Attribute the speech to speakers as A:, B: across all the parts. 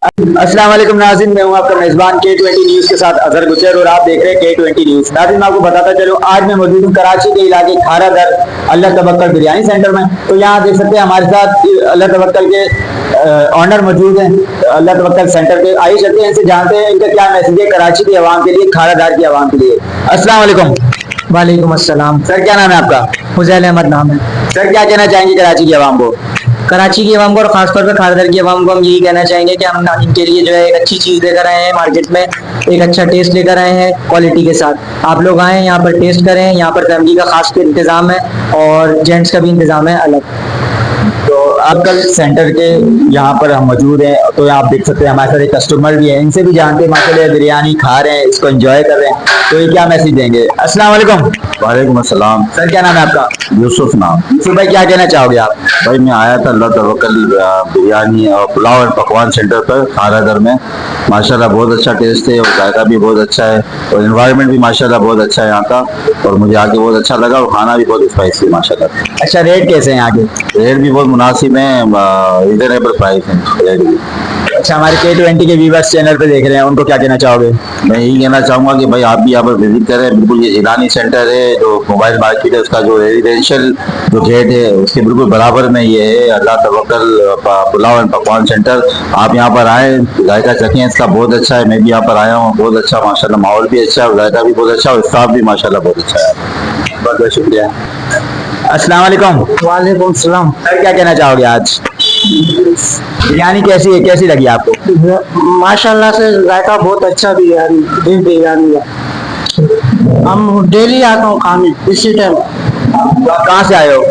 A: अस्सलाम वालेकुम नाज़रीन, मैं हूं आपका मेज़बान K20 न्यूज़ के साथ अजहर गुजर और आप देख रहे हैं K20 न्यूज़। नाज़रीन, मैं आपको बताता चलूं, आज मैं मौजूद हूं कराची के इलाके खारा दर अल्लाह तवक्कल बिरयानी सेंटर में। तो यहाँ देख सकते हैं हमारे साथ अल्लाह तवक्कल के ऑनर मौजूद हैं, अल्लाह तवक्कल सेंटर के। आइए चलते हैं, इनसे जानते हैं इनका क्या मैसेज है कराची की आवाम के लिए, खारा दर की आवाम के लिए। अस्सलाम वालेकुम।
B: वालेकुम अस्सलाम।
C: सर, क्या नाम है आपका?
B: फुज़ैल अहमद नाम है।
C: सर, क्या कहना चाहेंगे कराची की आवाम को?
B: कराची की आवाम को और खासतौर पर खारदर की आवाम को हम यही कहना चाहेंगे कि हम इनके लिए जो है एक अच्छी चीज़ लेकर आए हैं मार्केट में, एक अच्छा टेस्ट लेकर आए हैं क्वालिटी के साथ। आप लोग आएँ, यहाँ पर टेस्ट करें। यहाँ पर फैमिली का खास इंतज़ाम है और जेंट्स का भी इंतज़ाम है अलग।
C: तो आपका सेंटर के यहाँ पर हम मौजूद हैं, तो आप देख सकते हैं हमारे साथ एक कस्टमर भी है, इनसे भी जानते हैं माशाल्लाह बिरयानी खा रहे हैं, इसको एंजॉय कर रहे हैं, तो ये क्या मैसेज देंगे? अस्सलाम वालेकुम।
D: वालेकुम अस्सलाम।
C: सर, क्या नाम है आपका?
D: यूसुफ नाम।
C: यूसुफ भाई, क्या कहना चाहोगे आप?
D: भाई मैं आया था अल्लाह तवक्कल बिरयानी और पुलाव एंड पकवान सेंटर पर खारादर में। माशाल्लाह बहुत अच्छा टेस्ट है और जायका भी बहुत अच्छा है और एनवायरनमेंट भी माशाल्लाह बहुत अच्छा है यहाँ का, और मुझे आके बहुत अच्छा लगा और खाना भी बहुत स्पाइसी है माशाल्लाह।
C: अच्छा, रेट कैसे हैं यहाँ के?
D: रेट भी बहुत मुनासिब है, रिजनेबल प्राइस है रेट भी।
C: अच्छा, हमारे K20 के व्यूअर्स चैनल पे देख रहे हैं, उनको क्या कहना चाहोगे?
D: मैं यही कहना चाहूँगा कि भाई आप भी यहाँ पर विजिट करें। बिल्कुल ये जिलानी सेंटर है, जो मोबाइल मार्केट है उसका जो रेजिडेंशियल जो गेट है उसके बिल्कुल बराबर में ये है अल्लाह तवक्कल पुलाव एंड पकवान सेंटर। आप यहाँ पर आए, जायका चखें, इसका बहुत अच्छा है। मैं भी यहाँ पर आया हूँ, बहुत अच्छा माशाल्लाह, माहौल भी अच्छा है और जायका भी बहुत अच्छा है और स्टाफ भी माशाल्लाह बहुत अच्छा है।
C: बहुत बहुत शुक्रिया। अस्सलाम वालेकुम।
B: वालेकुम सलाम।
C: सर, क्या कहना चाहोगे आज? बिरयानी कैसी है, कैसी लगी आपको?
B: माशाल्लाह से जायका बहुत अच्छा बिरयानी है। हम डेली आता हूँ खाने इसी टाइम।
C: तो आप कहाँ से आए हो?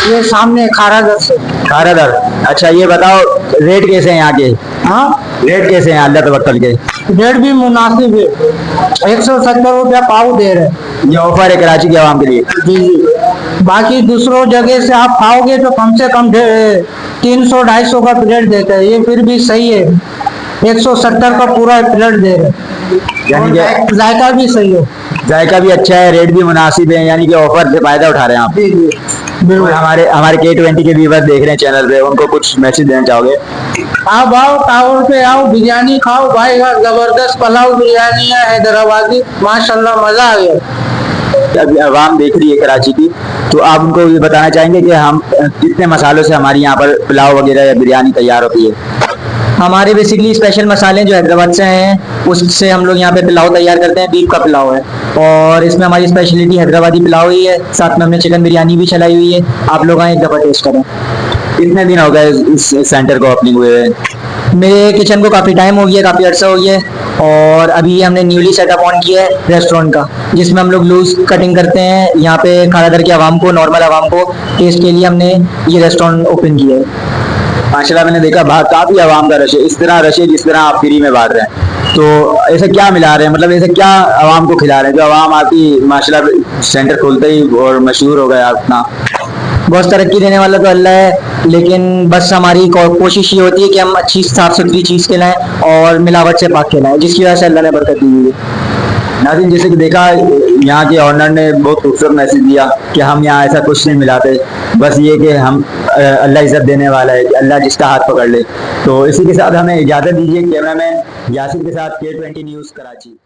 B: ये सामने खारादर से।
C: खारादर। अच्छा, ये बताओ रेट कैसे हैं यहाँ के?
B: हाँ,
C: रेट कैसे हैं अल्लाह तवक्कल के?
B: रेट भी मुनासिब है। 170 रुपया पाव दे रहे हैं।
C: ये ऑफर है कराची की आवाम के लिए।
B: जी जी। बाकी दूसरों जगह से आप खाओगे तो कम से कम 300-250 का प्लेट देते हैं, ये फिर भी सही है। 170 का पूरा प्लेट दे रहे हैं।
C: यानी कि
B: जायका भी सही है।
C: जायका भी अच्छा है, रेट भी मुनासिब है, यानी कि ऑफर से फायदा उठा रहे हैं आप।
B: जी जी
C: और हमारे K20 के व्यूअर्स देख रहे हैं चैनल पे, उनको कुछ मैसेज देना चाहोगे?
B: आप आओ, टावर पे आओ, बिरयानी खाओ भाई। जबरदस्त पुलाव बिरयानी है हैदराबादी, माशाल्लाह मजा आ गया।
C: अभी आवाम देख रही है कराची की, तो आप उनको ये बताना चाहेंगे कि हम कितने मसालों से हमारी यहाँ पर पुलाव वगैरह या बिरयानी तैयार होती है?
B: हमारे बेसिकली स्पेशल मसाले जो हैदराबाद से हैं उससे हम लोग यहाँ पे पुलाव तैयार करते हैं। बीफ का पुलाव है और इसमें हमारी स्पेशलिटी हैदराबादी पुलाव ही है, साथ में हमने चिकन बिरयानी भी चलाई हुई है। आप लोग आए, एक दफ़ा टेस्ट करें।
C: कितने दिन हो गए इस सेंटर को ओपनिंग हुए हुए?
B: मेरे किचन को काफ़ी टाइम हो गया, काफ़ी अर्सा हो गया है और अभी हमने न्यूली सेटअप ऑन किया है रेस्टोरेंट का, जिसमें हम लोग लूज कटिंग करते हैं। यहाँ पे खारादर की आवाम को, नॉर्मल आवाम को टेस्ट के लिए हमने ये रेस्टोरेंट ओपन किया है।
C: माशाल्लाह, मैंने देखा बाहर काफी आवाम का रश है, इस तरह रश है जिस तरह आप फ्री में बांट रहे हैं। तो ऐसे क्या मिला रहे हैं, मतलब ऐसे क्या आवाम को खिला रहे हैं जो आवाम आपकी माशाल्लाह सेंटर खोलते ही और मशहूर हो गया अपना?
B: बहुत तरक्की देने वाला तो अल्लाह है, लेकिन बस हमारी कोशिश ये होती है कि हम अच्छी साफ सुथरी चीज़ खिलाएं और मिलावट से पाक खिलाएं, जिसकी वजह से अल्लाह ने बरकत दी हुई है।
C: नाज़रीन, जैसे कि देखा यहाँ के ऑनर ने बहुत खूबसूरत मैसेज दिया कि हम यहाँ ऐसा कुछ नहीं मिलाते, बस ये कि हम अल्लाह इज्जत देने वाला है, कि अल्लाह जिसका हाथ पकड़ ले। तो इसी के साथ हमें इजाज़त दीजिए। कैमरामैन यासिर के साथ K20 न्यूज़ कराची।